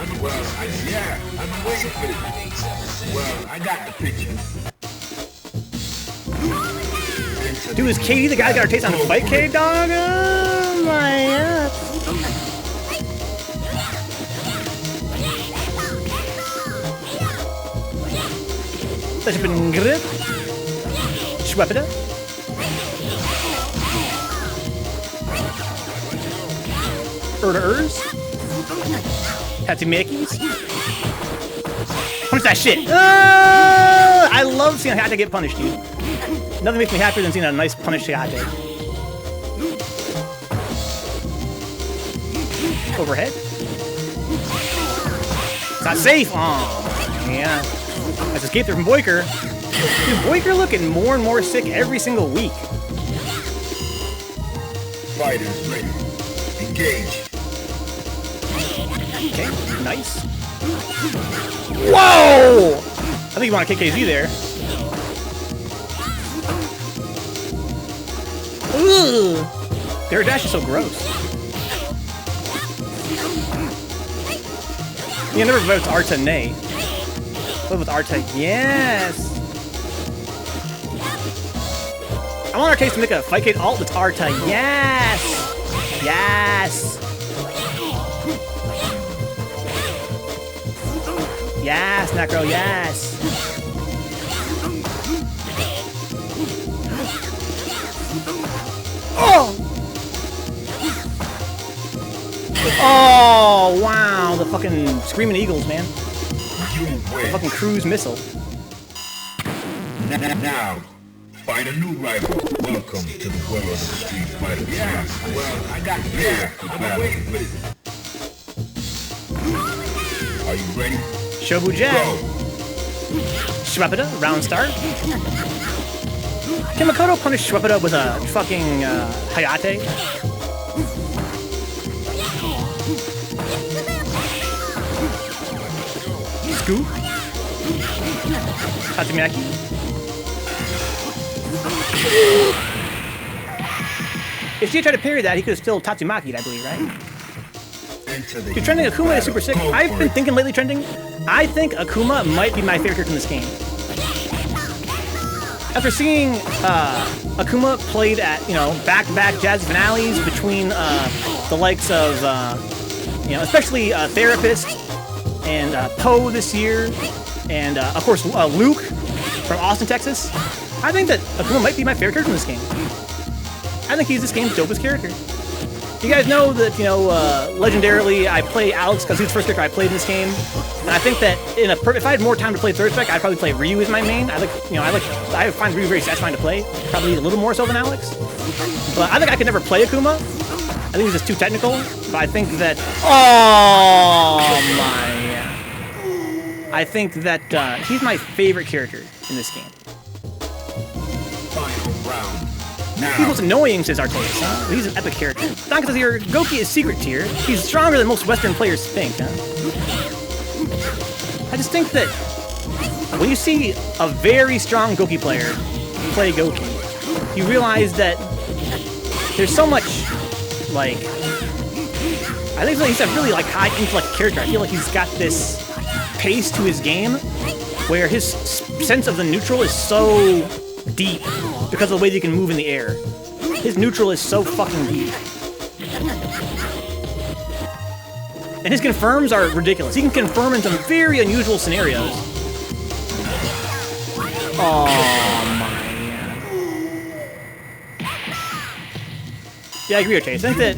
Yeah, I'm waiting for it. Well, I got the picture. Dude, is Katie the guy that got our taste on Fightcade, dog? Oh my god. That's been grip. Schweppeda. Herbderken. Hatsumakis. Punch that shit. I love seeing Hayate get punished, dude. Nothing makes me happier than seeing a nice punished Hayate. Overhead. It's not safe. Oh, yeah. Let's escape there from boiker. Dude, boiker looking more and more sick every single week. Fighters ready. Engage. Okay, nice. Whoa! I think you want a KKZ there. Ugh! Their dash is so gross. Yeah, never vote with Artayes. Vote with Artayes. Yes! I want Artayes to make a Fightcade alt with Artayes. Yes! Yes! Yes, Necro, yes! Oh! Oh, wow, the fucking Screaming Eagles, man. The fucking cruise missile. Now, find a new rival. Welcome to the world of the Street Fighter. Yeah, well, I got here. I'm waiting for it. Are you ready? Shobu Jack. Schweppeda, round start. Can Makoto punish Schweppeda with a fucking Hayate? Scoop. Tatsumaki. If she had tried to parry that, he could have still Tatsumaki'd, I believe, right? Dude, trending Akuma is super sick. I've been thinking lately trending. I think Akuma might be my favorite character in this game. After seeing Akuma played at, back-to-back jazz finales between the likes of, especially Therapist and Poe this year, and of course Luke from Austin, Texas, I think that Akuma might be my favorite character in this game. I think he's this game's dopest character. You guys know that, legendarily, I play Alex because he's the first character I played in this game. And I think that if I had more time to play third spec, I'd probably play Ryu as my main. I find Ryu very satisfying to play, probably a little more so than Alex. But I think I could never play Akuma. I think he's just too technical. But I think that, I think that he's my favorite character in this game. Final round. People's annoying, says Artayes, huh? He's an epic character. Donka says here, Goki is secret tier. He's stronger than most Western players think, huh? I just think that when you see a very strong Goki player play Goki, you realize that there's so much, I think he's a really, high intellect character. I feel like he's got this pace to his game where his sense of the neutral is so deep because of the way that he can move in the air. His neutral is so fucking deep. And his confirms are ridiculous. He can confirm in some very unusual scenarios. Oh my. Yeah, I agree with Chase. I think that,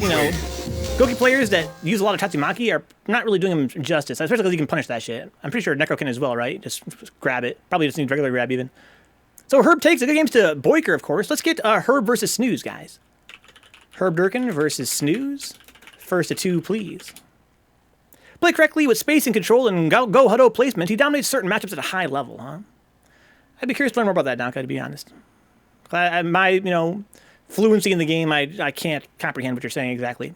Goki players that use a lot of Tatsumaki are not really doing him justice, especially because he can punish that shit. I'm pretty sure Necro can as well, right? Just grab it. Probably just needs regular grab even. So Herb takes the good games to boiker, of course. Let's get Herb versus Snooze, guys. Herbderken versus Snooze. First to two, please. Play correctly with spacing control and go huddle placement. He dominates certain matchups at a high level, huh? I'd be curious to learn more about that, Donka, to be honest. My, fluency in the game, I can't comprehend what you're saying exactly.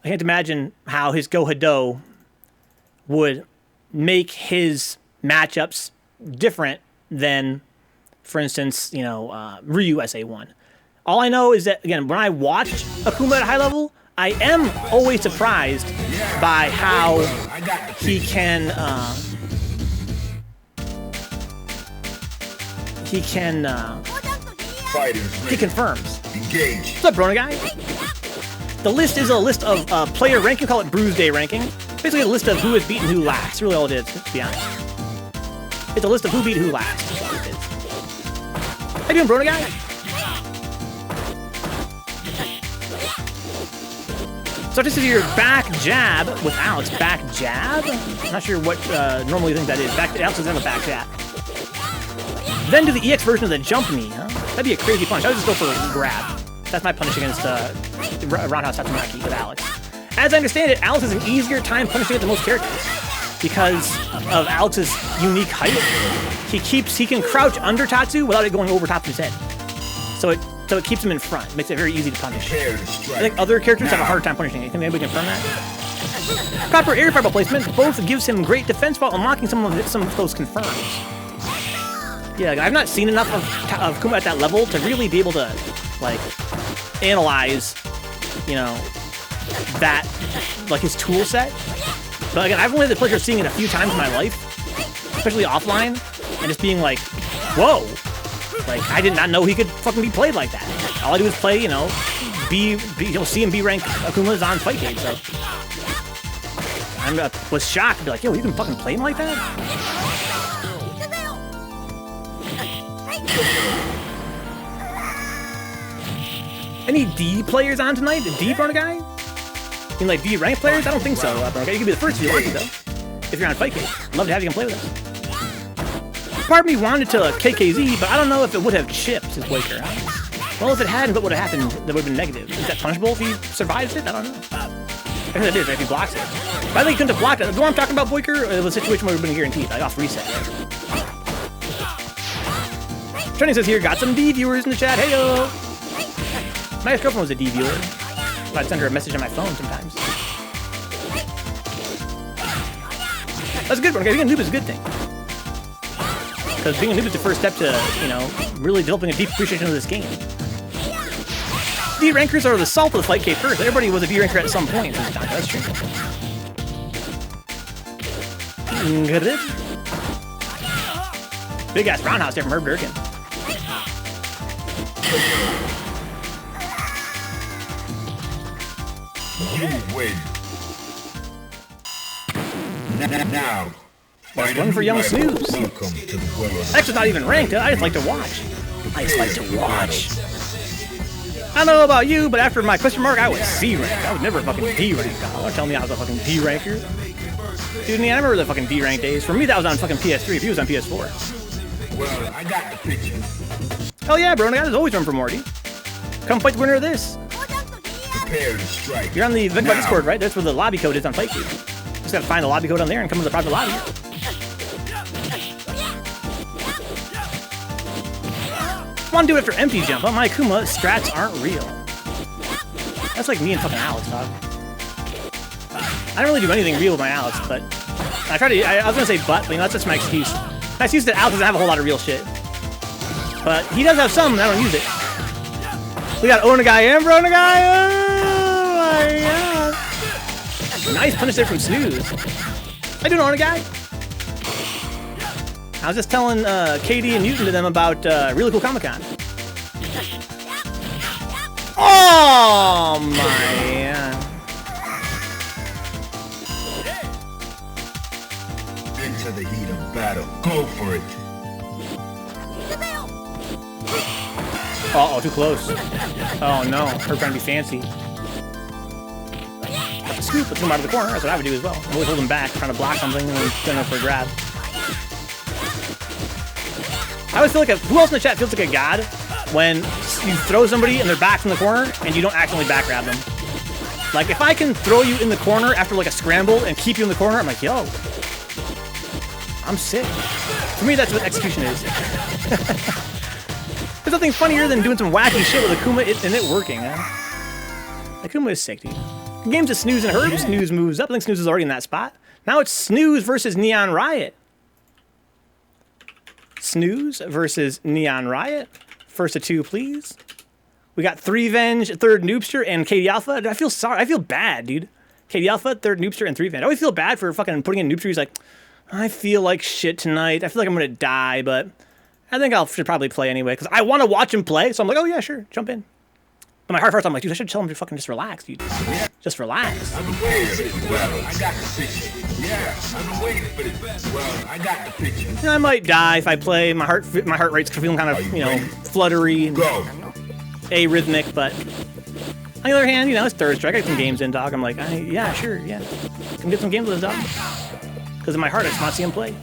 I can't imagine how his Go Hado would make his matchups different than, for instance, Ryu SA1. All I know is that, again, when I watch Akuma at a high level, I am always surprised by how he can he confirms. Engage. What's up, BROnagai? The list is a list of player ranking. Call it Bruise-day ranking. Basically, a list of who has beaten who last. That's really all it is, to be honest. It's a list of who beat who last. That's what it is. How you doing, BROnagai? So this is your back jab with Alex. Back jab? I'm not sure what normally you think that is. Alex doesn't have a back jab. Then do the EX version of the jump knee, huh? That'd be a crazy punch. I would just go for a grab. That's my punish against Roundhouse Tatsumaki with Alex. As I understand it, Alex has an easier time punishing it than most characters because of Alex's unique height. He can crouch under Tatsu without it going over top of his head. So it keeps him in front. Makes it very easy to punish. I think other characters have a hard time punishing it. Can anybody confirm that? Proper air fireball placement both gives him great defense while unlocking some of those confirms. Yeah, I've not seen enough of Kuma at that level to really be able to, like, analyze, you know, that, like, his tool set. But again, I've only had the pleasure of seeing it a few times in my life, especially offline, and just being like, whoa! Like, I did not know he could fucking be played like that. All I do is play, you know, C and B rank Akumas on Fightcade, so. I was shocked to be like, yo, you can fucking play him like that? Any D players on tonight? D BROnagai? You mean like D rank players? I don't think so, BROnagai. You can be the first if you want to, though. If you're on Fightcade. I'd love to have you come play with us. Part of me wanted to KKZ, but I don't know if it would have chipped his boiker. Well, if it hadn't, what would have happened? That would have been negative. Is that punishable if he survives it? I don't know. I think it is, right? If he blocks it. But I think he couldn't have blocked it. The one I'm talking about, boiker, it was a situation where it would have been guaranteed, like off reset. Right? Trending says here, got some D viewers in the chat. Heyo! My ex-girlfriend was a D viewer. I'd send her a message on my phone sometimes. That's a good one. Being a noob is a good thing. Because being a noob is the first step to, you know, really developing a deep appreciation of this game. D rankers are the salt of the Fightcade first. Everybody was a D ranker at some point. That's true. Good. Big ass roundhouse there from herbderken. You win. Now. That's one for young Snooze. Welcome to the world. X is not even ranked. I just like to watch. I just like to watch. I don't know about you, but after my question mark, I was C rank. I was never a fucking D rank. Don't tell me I was a fucking D ranker. Dude, I remember the fucking D rank days. For me, that was on fucking PS3. If he was on PS4. Well, I got the picture. Hell yeah, bro. I just always run for Morty. Come fight the winner of this. Prepare to strike. You're on the Vencabot Discord, right? That's where the lobby code is on Fightcade. Just gotta find the lobby code on there and come to the private lobby. Want to do it after empty jump, but my Akuma strats aren't real. That's like me and fucking Alex, dog. I don't really do anything real with my Alex, but I was gonna say but you know, that's just my excuse. My excuse is that Alex doesn't have a whole lot of real shit. But he does have some, and I don't use it. We got BROnagai and BROnagai! Oh my god! Nice punish there from Snooze. How you doing, BROnagai? I was just telling KD and Mutant to them about really cool Comic-Con. Oh man! Into the heat of battle. Go for it. Uh-oh, too close. Oh no, her trying to be fancy. Scoop, let's come out of the corner. That's what I would do as well. I'm always holding back, trying to block something, and then going up for a grab. I always feel like who else in the chat feels like a god when you throw somebody and they're back from the corner and you don't accidentally back grab them. Like, if I can throw you in the corner after like a scramble and keep you in the corner, I'm like, yo, I'm sick. For me, that's what execution is. There's nothing funnier than doing some wacky shit with Akuma and it working, man. Akuma is sick, dude. The game's a Snooze and Herb. Yeah. Snooze moves up. I think Snooze is already in that spot. Now it's Snooze versus neonriot. Snooze versus neonriot. First of two, please. We got Threevenge, third Noobster, and KD Alpha. I feel sorry. I feel bad, dude. KD Alpha, third Noobster, and Threevenge. I always feel bad for fucking putting in Noobster. He's like, I feel like shit tonight. I feel like I'm gonna die, but I think should probably play anyway because I want to watch him play. So I'm like, oh yeah, sure, jump in. But my heart first, I'm like, dude, I should tell him to fucking just relax, dude. Just relax. I've been waiting for this. Well, I got the picture. Yeah, I've been waiting for this. Well, I got the picture. And I might die if I play. My heart rate's feeling kind of, you know, fluttery and arrhythmic. But on the other hand, you know, it's Thursday. I got some games in, dog. I'm like, yeah, sure, yeah. Can get some games with this dog. Because in my heart, I just want to see him play.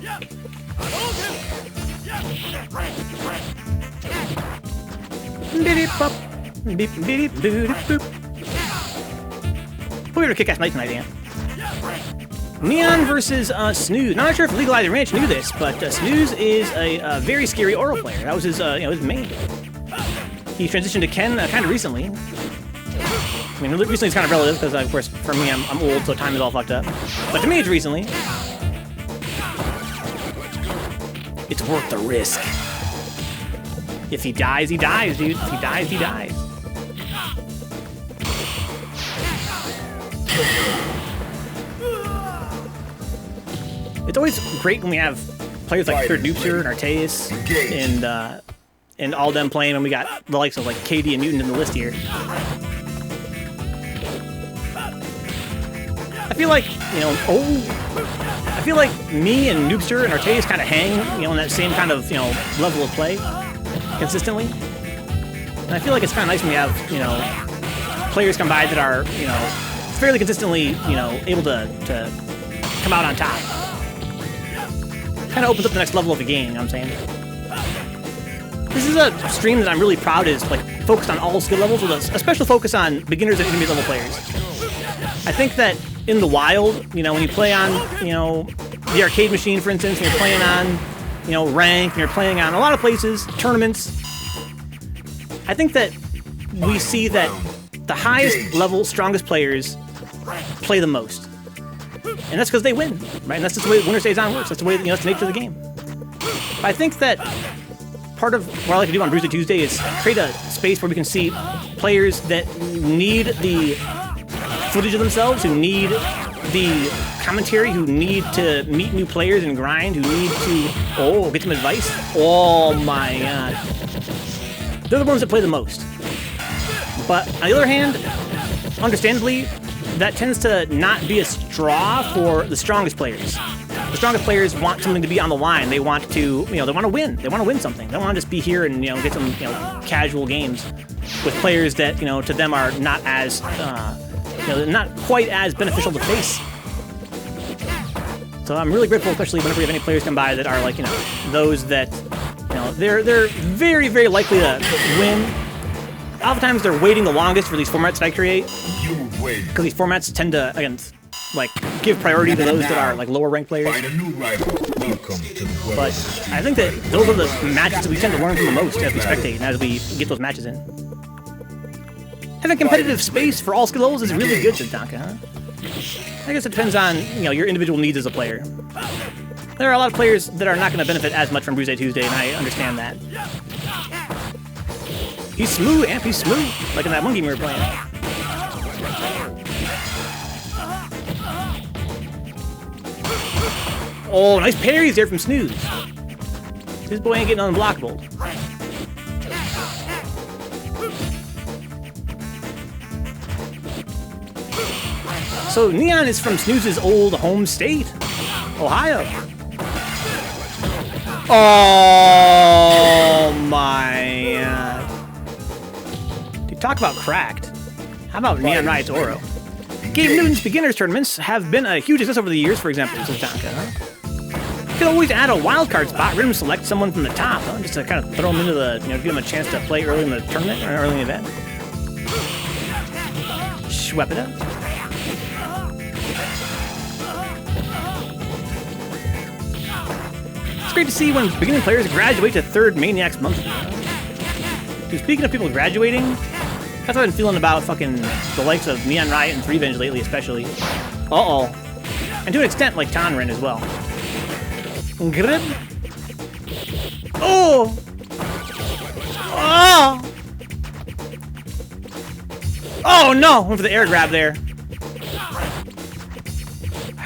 We're gonna kick-ass night tonight, Dan. Neon versus Snooze. Now, I'm not sure if Legalized Ranch knew this, but Snooze is a very scary Oro player. That was his, you know, his main. He transitioned to Ken kind of recently. I mean, recently is kind of relative because, of course, for me, I'm old, so time is all fucked up. But to me, it's recently. It's worth the risk. If he dies, he dies, dude. If he dies, he dies. It's always great when we have players like third Noobster and Artayes and all them playing when we got the likes of like KD and Mutant in the list here. I feel like, you know, I feel like me and Noobster and Artayes kind of hang, you know, in that same kind of, you know, level of play consistently. And I feel like it's kind of nice when we have, you know, players come by that are, you know, fairly consistently, you know, able to come out on top. Kind of opens up the next level of the game, you know what I'm saying? This is a stream that I'm really proud is like focused on all skill levels with a special focus on beginners and intermediate level players. I think that in the wild, you know, when you play on, you know, the arcade machine, for instance, and you're playing on, you know, rank, and you're playing on a lot of places, tournaments, I think that we see that the highest level, strongest players play the most. And that's because they win, right? And that's just the way winner stays on works. That's the way, you know, it's the nature of the game. But I think that part of what I like to do on Bruise-day Tuesday is create a space where we can see players that need the footage of themselves, who need the commentary, who need to meet new players and grind, who need to, get some advice. Oh my god. They're the ones that play the most. But on the other hand, understandably, that tends to not be a straw for the strongest players. The strongest players want something to be on the line. They want to, you know, they want to win. They want to win something. They don't want to just be here and, you know, get some, you know, casual games with players that, you know, to them are not as, you know, not quite as beneficial to face. So I'm really grateful, especially whenever we have any players come by that are like, you know, those that, you know, they're very, very likely to win. Oftentimes they're waiting the longest for these formats that I create, because these formats tend to, again, like, give priority to those that are like lower ranked players. But I think that those are the matches that we tend to learn from the most as we spectate and as we get those matches in. Having competitive space for all skill levels is really good, says Donka, huh? I guess it depends on, you know, your individual needs as a player. There are a lot of players that are not going to benefit as much from Bruise-day Tuesday, and I understand that. He's smooth, Amp, he's smooth. Like in that one game we were playing. Oh, nice parries there from Snooze. This boy ain't getting unblockable. So Neon is from Snooze's old home state, Ohio. Oh my god. Dude, talk about cracked. How about neonriot's Oro? Gabe Newton's beginners tournaments have been a huge success over the years, for example, says Donka, huh? You could always add a wildcard spot, random select someone from the top, huh? Just to kind of throw them into the, you know, give them a chance to play early in the tournament or early in the event. Schwep it up. It's great to see when beginning players graduate to third Maniacs monthly. Dude, speaking of people graduating, that's what I've been feeling about fucking the likes of neonriot and Threevenge lately, especially. Uh-oh. And to an extent, like Tonrin as well. Grib. Oh! Oh! Oh no! Went for the air grab there.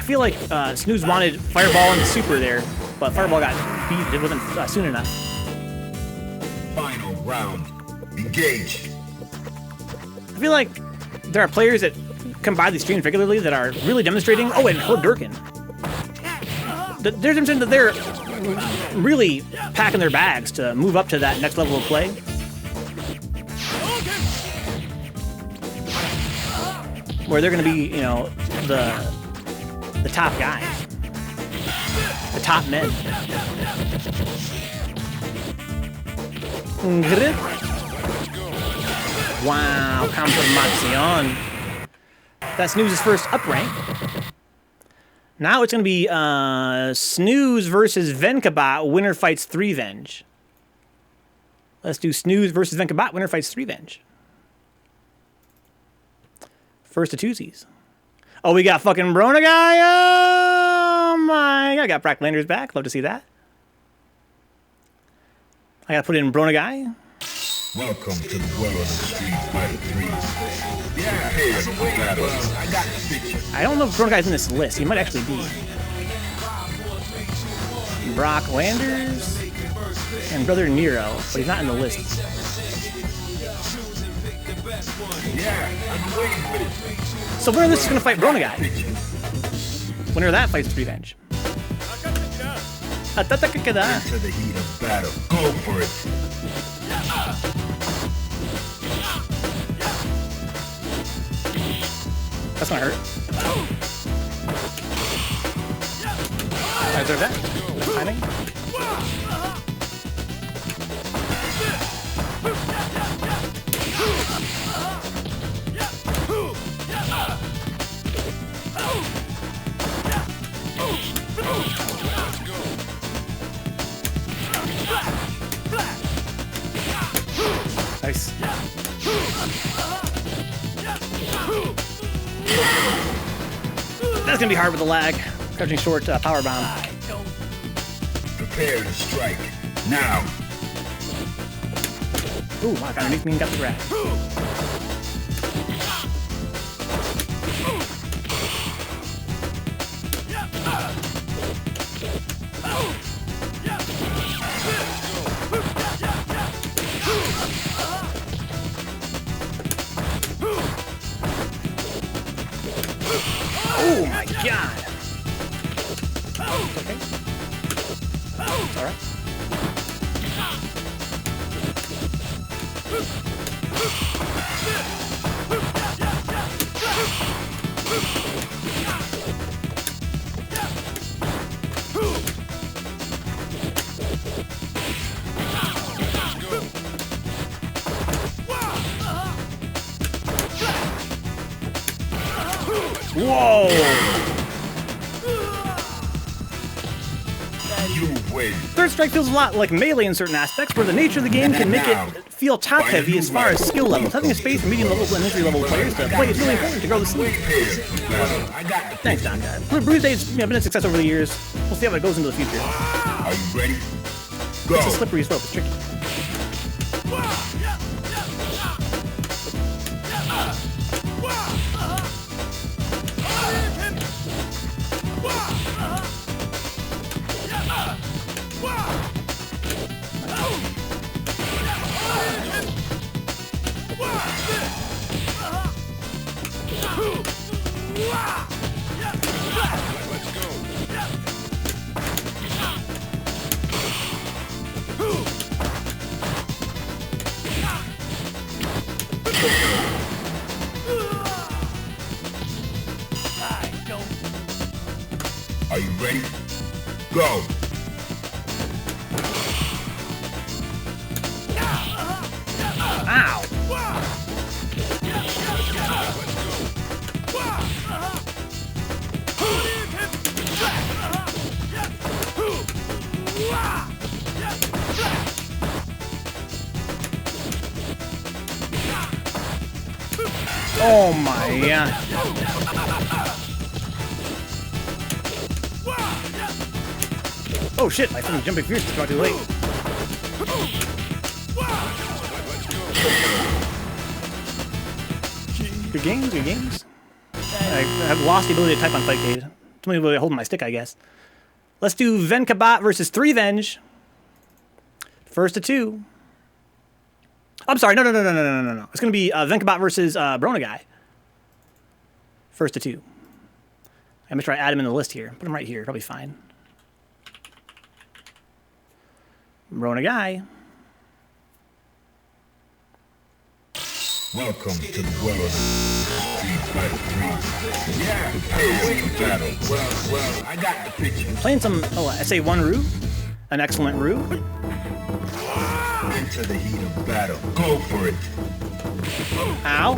feel like Snooze wanted Fireball and Super there, but Fireball got beat. It wasn't soon enough. Final round. Engage. I feel like there are players that come by these streams regularly that are really demonstrating. Oh, and herbderken. There's demonstrating that they're really packing their bags to move up to that next level of play. Where they're going to be, you know, the top guys, the top men. Wow, confirmation. That's Snooze's first up rank. Now it's going to be Snooze versus Vencabot. Winner fights Threevenge. Let's do Snooze versus Vencabot. Winner fights Threevenge. First of twosies. Oh, we got fucking BROnagai. Oh my god, I got brocklanders back. Love to see that. I gotta put in BROnagai. Welcome to the world of Street Fighter 3. Yeah, here for battle. I got the picture. I don't know if BROnagai's in this list. He might actually be. Brocklanders and Brother Nero, but he's not in the list. Yeah, I've been waiting for this. So winner of this is gonna fight BROnagai. Winner of that fights Threevenge. Into the heat of battle. Go for it. That's not hurt. I deserve that. Nice timing. Nice. That's gonna be hard with the lag. Crouching short power bomb. Prepare to strike. Now. Ooh, my god, underneath me and got the grab. Oh my god! Okay. It's alright. Whoa! You win. Third strike feels a lot like Melee in certain aspects, where the nature of the game can make it feel top-heavy as far as skill levels. Having a space for medium-level and entry-level players to play is really important to grow the scene. Thanks, Don. Bruise-day's been a success over the years. We'll see how it goes into the future. Are you ready? Go. It's a slippery slope. It's tricky. Are you ready? Go. Ow! Oh my god. Oh shit, my friend jumping fierce is far too late. Good games, good games. I have lost the ability to type on Fightcade. Somebody will be holding my stick, I guess. Let's do Vencabot versus Threevenge. First to 2. I'm sorry, no. It's going to be Vencabot versus BROnagai. First to 2. I'm going to try to add him in the list here. Put him right here, probably fine. BROnagai. Welcome to the world of Street Fighter 3. Yeah, prepare for battle. Well, I got the picture. Playing some, I say one Rue. An excellent Rue. Into the heat of battle. Go for it. Ow.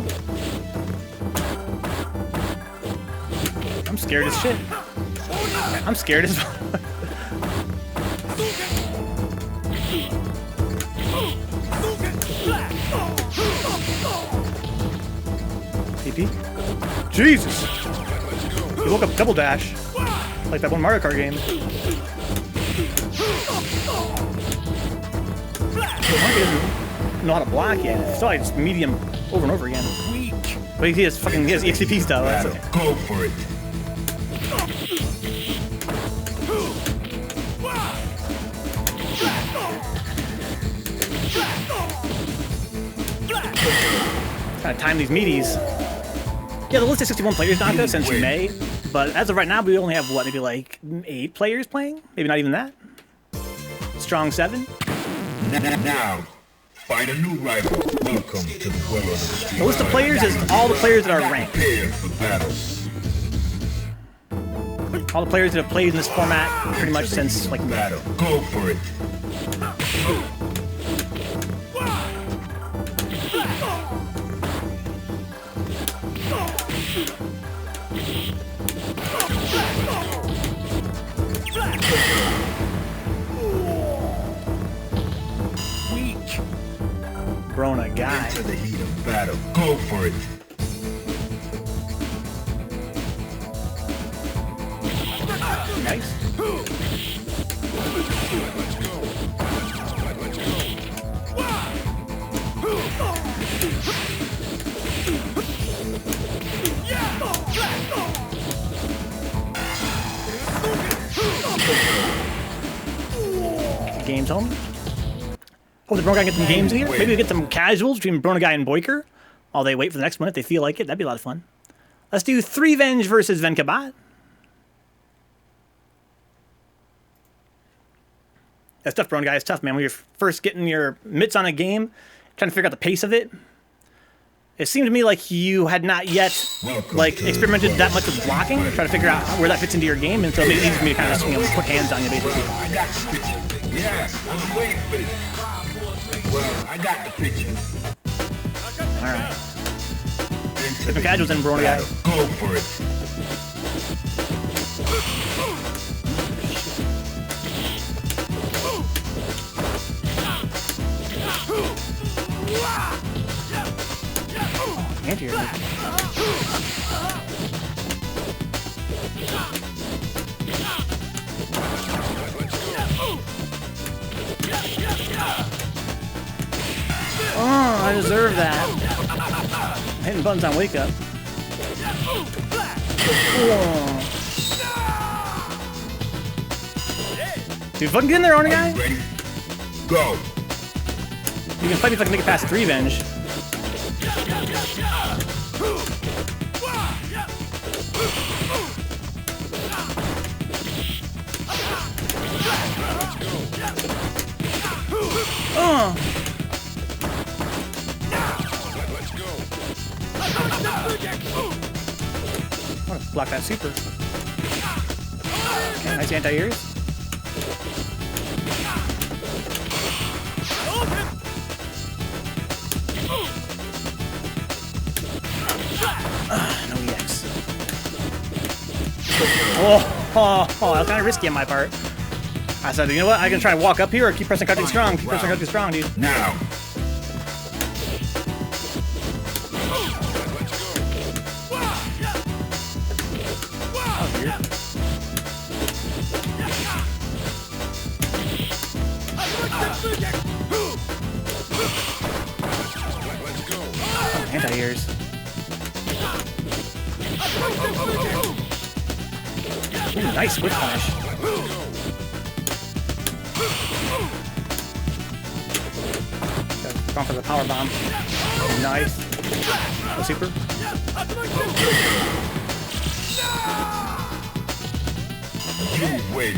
I'm scared as shit. I'm scared as fuck. PP? Jesus! He woke up double dash. Like that one Mario Kart game. He doesn't know how to block yet. Still, I just medium over and over again. But he has XP stuff. That's okay. Go for it. Trying to time these meaties. Yeah, the list is 61 players, Naka, since May. But as of right now, we only have, what, maybe like 8 players playing? Maybe not even that. Strong 7. Now, find a new rival. Welcome to the world of Street. The list of players is all the players that are ranked. Prepare for battle. All the players that have played in this format pretty much since, like, Battle. Go for it. BROnagai. Into the heat of battle. Go for it. Nice. Games home. Oh, the BROnagai get some games in here? Maybe we get some casuals between BROnagai and boiker while they wait for the next one if they feel like it. That'd be a lot of fun. Let's do Threevenge versus Vencabot. That's tough, BROnagai. It's tough, man. When you're first getting your mitts on a game, trying to figure out the pace of it. It seemed to me like you had not yet experimented that much with blocking, trying to figure out where that fits into your game, and so it made it easy for me to kind of put hands on you, basically. I got the picture. Yeah, I'm waiting for it. Well, I got the picture. All right. Different casuals in BROnagai. Go for it. Anti-air. Oh, I deserve that. Hitting buttons on wake up. Oh. Dude, fucking get in there, BROnagai. Ready? Go. You can fight me if I can make it past Threevenge. Oh. I want to block that super. Okay, nice anti-airs. No EX. Oh, that was kind of risky on my part. I said, you know what? I can try to walk up here or keep pressing cutting strong. Keep pressing cutting strong, dude. Now. Anti-airs. Ooh, nice whip punish. Going for the power bomb. Nice. The super. You win.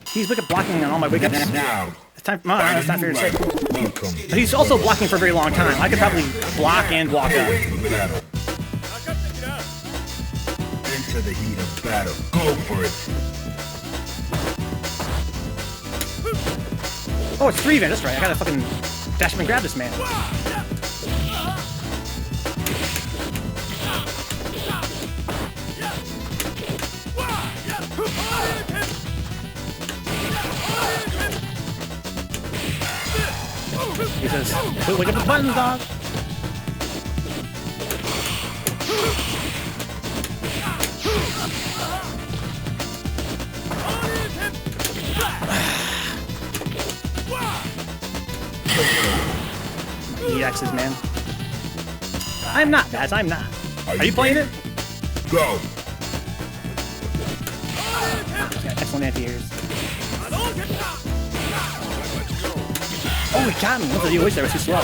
He's wicked blocking on all my wake ups. Now. It's time. No, that's not fair to say. Welcome. But he's also blocking for a very long time. I could probably block and walk up. Battle. Into the heat of battle. Go for it. Oh, it's Threevenge. That's right. I gotta fucking dash him and grab this man. He says, wake up the buttons, dog. EXs, man. I'm not, Baz. I'm not. Are you playing it? Go. Excellent anti-airs. Oh, he got me. Look at the OH there. Was too slow.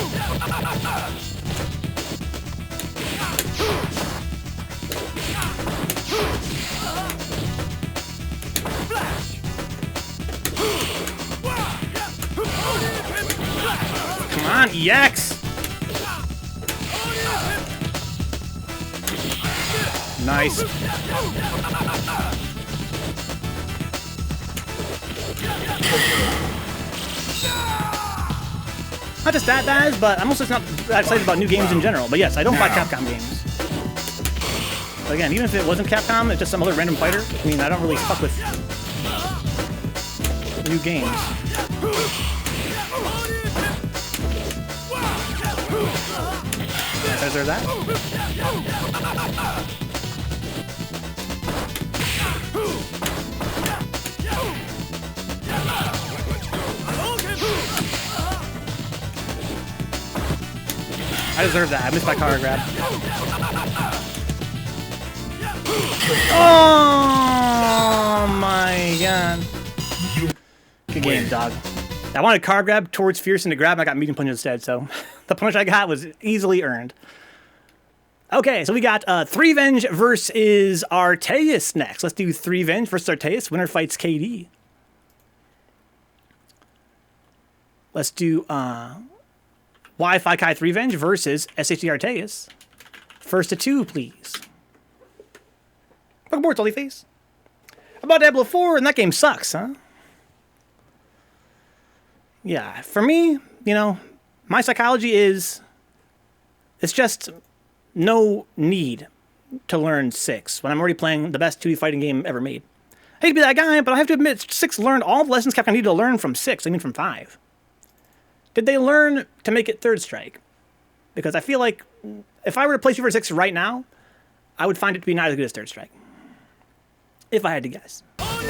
Come on, EX! Nice. Not just that, Baz, but I'm also just not that excited about new games in general. But yes, I don't buy Capcom games. But again, even if it wasn't Capcom, it's just some other random fighter. I mean, I don't really fuck with new games. Is there that? I deserve that. I missed my car grab. Oh my god. Good game, dog. I wanted car grab towards Fearsome to grab, and I got medium punch instead, so the punch I got was easily earned. Okay, so we got Threevenge versus Artayes next. Let's do Threevenge versus Artayes. Winner fights KD. Let's do WiFi Kai Threevenge versus SHD Artayes. First to two, please. Welcome aboard, Tullyface. About Diablo 4, and that game sucks, huh? Yeah, for me, you know, my psychology is it's just no need to learn 6 when I'm already playing the best 2D fighting game ever made. I hate to be that guy, but I have to admit 6 learned all the lessons Capcom needed to learn from 6, I mean from 5. Did they learn to make it Third Strike? Because I feel like if I were to play Super 6 right now, I would find it to be not as good as Third Strike. If I had to guess. What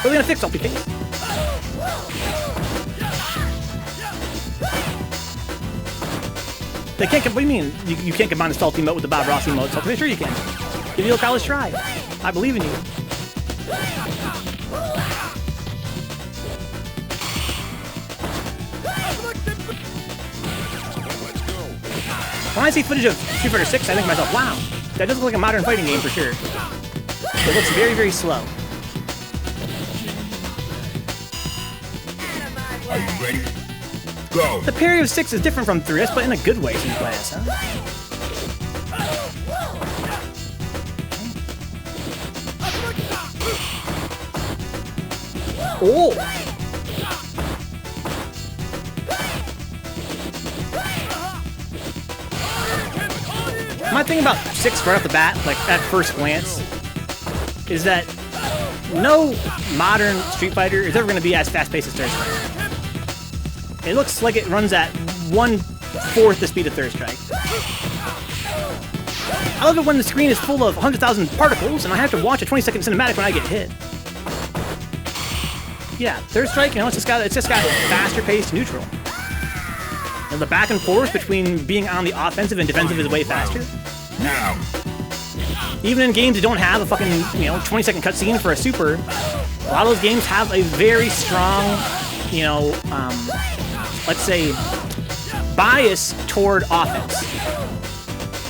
are we gonna fix, Ulti Face? They can't. What do you mean? You can't combine the Stealth emote with the Bob Ross emote? So I'm sure you can. Give you a college try. I believe in you. When I see footage of Street Fighter 6, I think to myself, wow, that does look like a modern fighting game for sure. It looks very, very slow. Are you ready? Go. The parry of 6 is different from 3S, but in a good way since last, huh? Oh! My thing about 6 right off the bat, like at first glance, is that no modern Street Fighter is ever going to be as fast-paced as Third Strike. It looks like it runs at 1/4 the speed of Third Strike. I love it when the screen is full of 100,000 particles and I have to watch a 20-second cinematic when I get hit. Yeah, Third Strike, you know, it's just got faster-paced neutral. And the back and forth between being on the offensive and defensive is way faster. Now. Even in games that don't have a fucking, 20-second cutscene for a super, a lot of those games have a very strong, let's say, bias toward offense.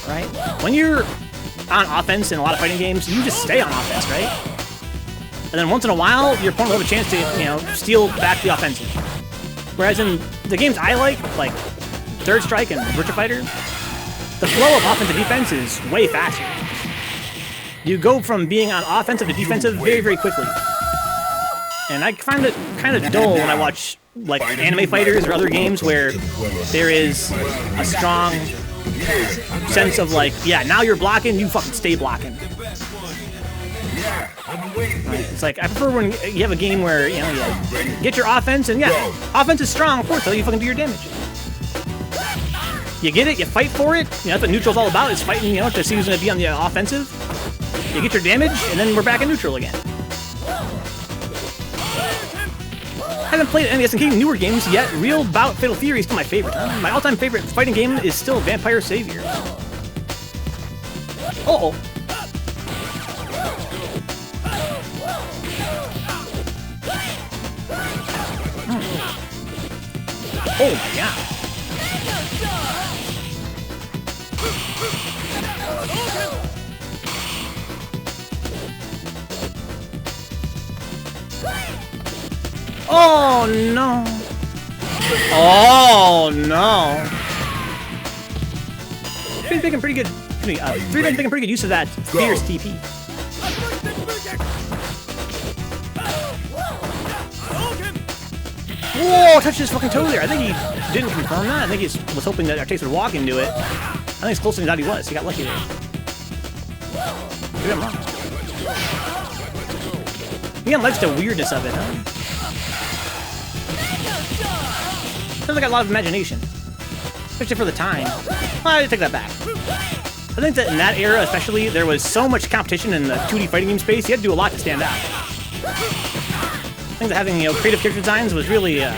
Right? When you're on offense in a lot of fighting games, you just stay on offense, right? And then once in a while, your opponent will have a chance to, steal back the offensive. Whereas in the games I like Third Strike and Virtua Fighter, the flow of offensive defense is way faster. You go from being on offensive to defensive very, very quickly. And I find it kind of dull when I watch, like, anime fighters or other games where there is a strong sense of, like, yeah, now you're blocking, you fucking stay blocking. Right. It's like, I prefer when you have a game where, you get your offense, and yeah, offense is strong, of course, so you fucking do your damage. You get it, you fight for it, that's what neutral's all about, is fighting, to see who's going to be on the offensive. You get your damage, and then we're back in neutral again. I haven't played any SNK newer games yet. Real Bout Fatal Fury is still my favorite. My all-time favorite fighting game is still Vampire Savior. Uh-oh. Oh my god. Oh no. Oh no. Threevenge's making pretty good. Threevenge making pretty good use of that fierce TP. Whoa! Touched his fucking toe there. I think he didn't confirm that. I think he was hoping that Artayes would walk into it. I think it's closer than he thought he was. He got lucky there. Maybe I'm wrong. He likes the weirdness of it, huh? Sounds like a lot of imagination. Especially for the time. Well, I take that back. I think that in that era, especially, there was so much competition in the 2D fighting game space, you had to do a lot to stand out. I think that having, creative character designs was really a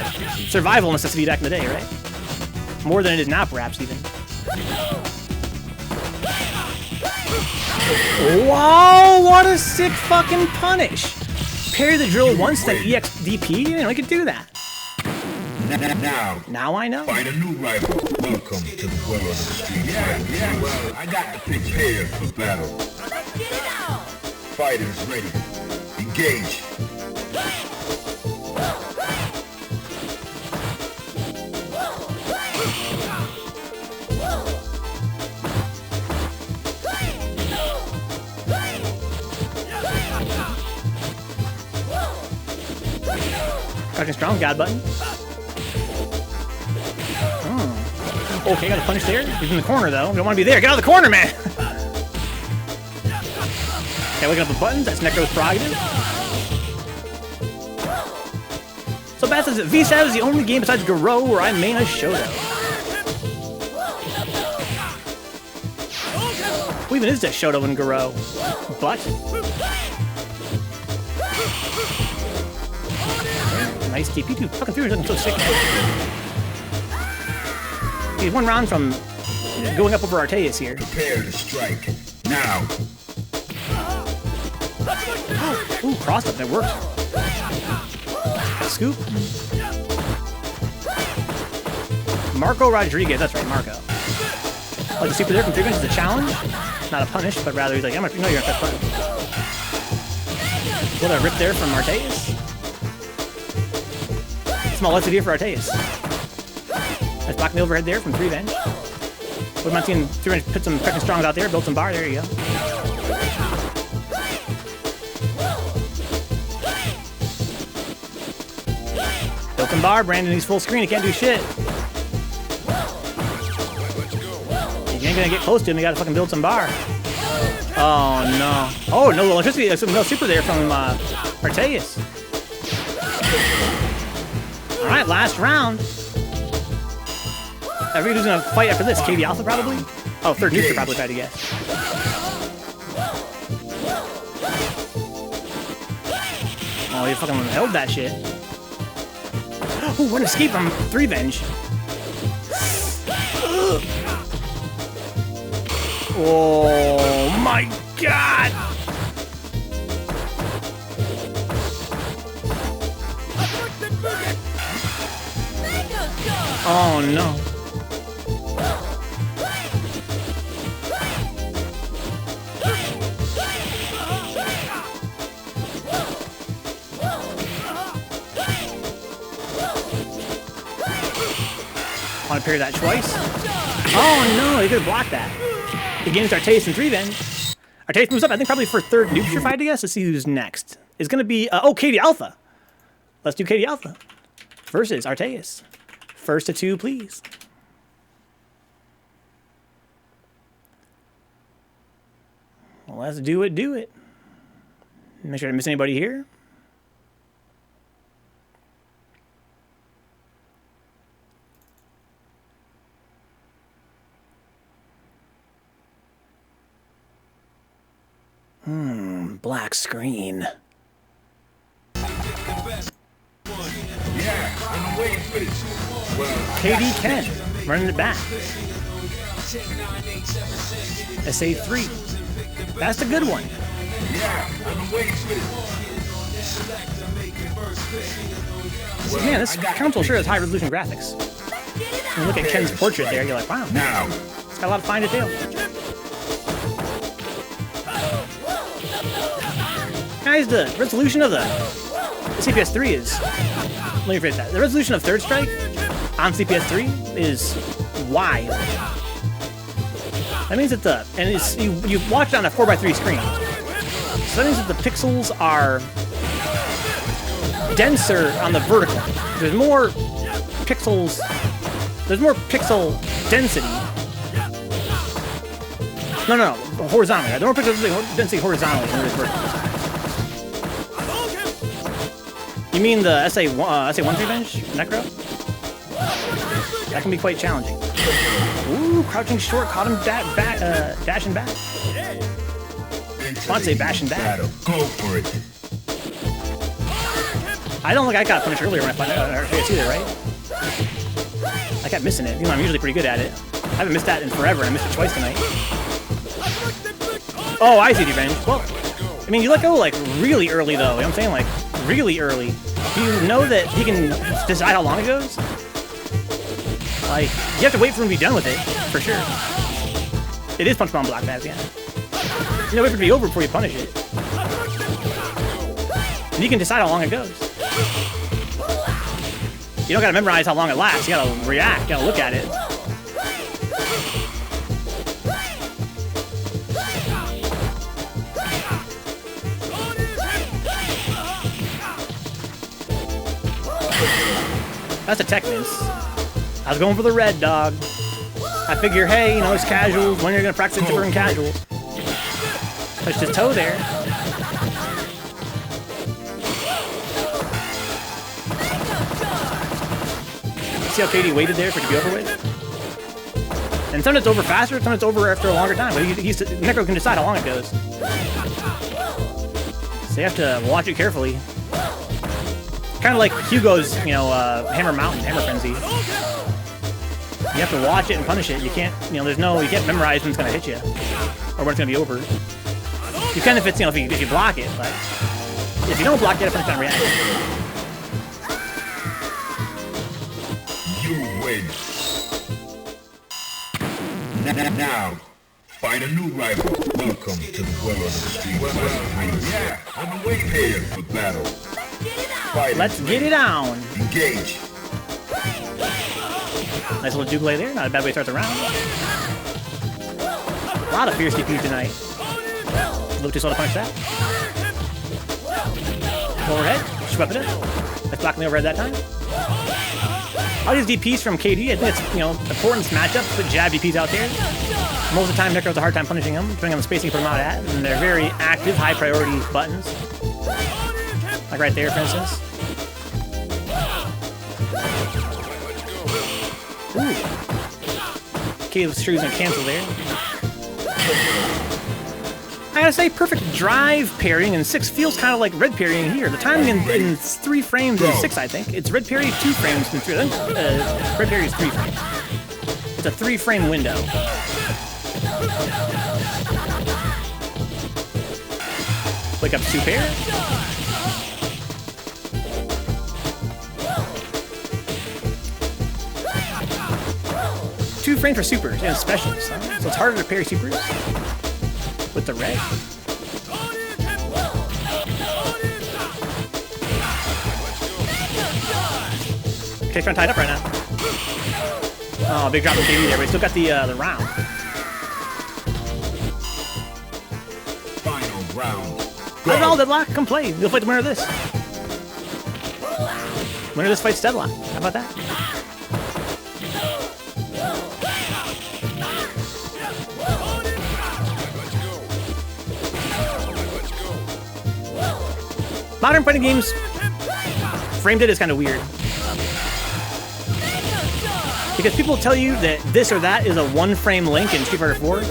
survival necessity back in the day, right? More than it is now, perhaps, even. Whoa, what a sick fucking punish! Parry the drill once, then EXDP? I could do that. Now I know. Find a new rival. Welcome to the world of the street. Yeah, well, I got to prepare for battle. Fighters ready. Engage. Crouching strong, God button. Okay, got a punish there. He's in the corner, though. We don't want to be there. Get out of the corner, man! Okay, looking up the buttons. That's Necro's prerogative. So Bat says that VSAT is the only game besides Garou where I main a Shoto. Who even is that Shoto in Garou? But? Nice TP, dude. Fucking Threevenge looking so sick. He's one round from going up over Artayes here. Prepare to strike. Now. Ooh, cross up. That worked. Scoop. Marco Rodriguez. That's right, Marco. Like the super there from Threevenge is a challenge. Not a punish, but rather he's like, I'm gonna, no, you're not that punish. What a rip there from Artayes. Small left here for Artayes. Nice blocking the overhead there from Threevenge. Wouldn't mind seeing Threevenge put some freaking strongs out there, build some bar. There you go. Built some bar. Brandon needs full screen. He can't do shit. You ain't gonna get close to him. You gotta fucking build some bar. Oh no. Oh no electricity. No super there from Artayes. All right, last round. I think who's gonna fight after this? KD Alpha probably? Oh, third neutral probably, if I had to guess. Oh, you fucking held that shit. Oh, what an escape from Threevenge. Oh my God! Oh no. Want to parry that twice? Oh no, he could have blocked that. Against Artayes and Threevenge. Artayes moves up, I think probably for third noob fight, I guess. Let's see who's next. It's gonna be oh, Katie Alpha. Let's do Katie Alpha versus Artayes. First to two, please. Well, let's do it, do it. Make sure I don't miss anybody here. Black screen. Yeah, I'm waiting for this. Well, KD Ken, running it back. SA3. That's a good one. yeah, I'm waiting for this. Well, Man, this console sure has high resolution graphics. When you look at Ken's portrait there, you're like, wow, Now, it's got a lot of fine detail. Guys, the resolution of the CPS3 is... Let me rephrase that. The resolution of Third Strike on CPS3 is wide. That means that the... And it's, you watch it on a 4x3 screen. So that means that the pixels are denser on the vertical. There's more pixels... There's more pixel density. No, horizontally. There's more pixel density horizontally than there is vertically. You mean the SA1 Threevenge Necro? That can be quite challenging. Ooh, crouching short, caught him dashing back. I want to say bashing back. Go for it. I don't think I got punished earlier when I found out either, right? I kept missing it. You know, I'm usually pretty good at it. I haven't missed that in forever, and I missed it twice tonight. Oh, I see Threevenge. Well, I mean, you let go, like, really early, though. You know what I'm saying? Like, really early. Do you know that he can decide how long it goes? Like, you have to wait for him to be done with it, for sure. It is punch bomb block pads, yeah. You know, wait for it to be over before you punish it. And you can decide how long it goes. You don't gotta memorize how long it lasts, you gotta react, you gotta look at it. That's a tech miss. I was going for the red, dog. I figure, hey, you know, it's casuals. When you're gonna practice it in casuals? Touched his toe there. See how Katie waited there for it to be over with? And sometimes it's over faster, sometimes it's over after a longer time. But Necro can decide how long it goes. So you have to watch it carefully. Kind of like Hugo's, you know, Hammer Mountain, Hammer Frenzy. You have to watch it and punish it. You can't, you know, you can't memorize when it's gonna hit you, or when it's gonna be over. You can if it's, you know, if you block it, but if you don't block it, it's not gonna react. You win. Now, find a new rival. Welcome to the world of the street. Yeah, I'm waiting here for battle. Let's get it on. Engage. Nice little juke there. Not a bad way to start the round. A lot of fierce DP tonight. A little too slow to punish that. Overhead. Shoot up it. Nice blocking the overhead that time. All these DPs from KD, I think it's, you know, important matchup to put jab DPs out there. Most of the time, Necro has a hard time punishing them, depending on the spacing you put them out at. And they're very active, high priority buttons. Like right there, for instance. Ooh. Okay, was sure he was gonna cancel there. I gotta say, perfect drive parrying in 6 feels kind of like red parrying here. The timing in 3 frames is 6, I think. It's red parry 2 frames and 3. I think red parry is 3 frames. It's a 3-frame window. Wake up super. 2 frames for supers and specials, huh? So it's harder to parry supers with the red. Okay, trying tied up right now. Oh, big drop from KD there, but he still got the round. Final round. How's all Deadlock? Come play. You'll fight the winner of this. Winner of this fights Deadlock. How about that? Modern fighting games, frame data is kind of weird. Because people tell you that this or that is a 1-frame link in Street Fighter 4,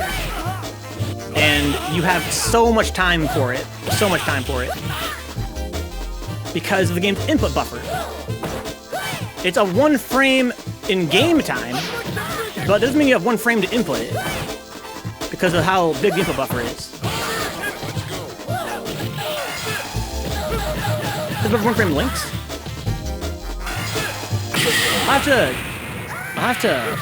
and you have so much time for it, because of the game's input buffer. It's a 1 frame in game time, but it doesn't mean you have 1 frame to input it, because of how big the input buffer is. There's 1-frame links. I'll have to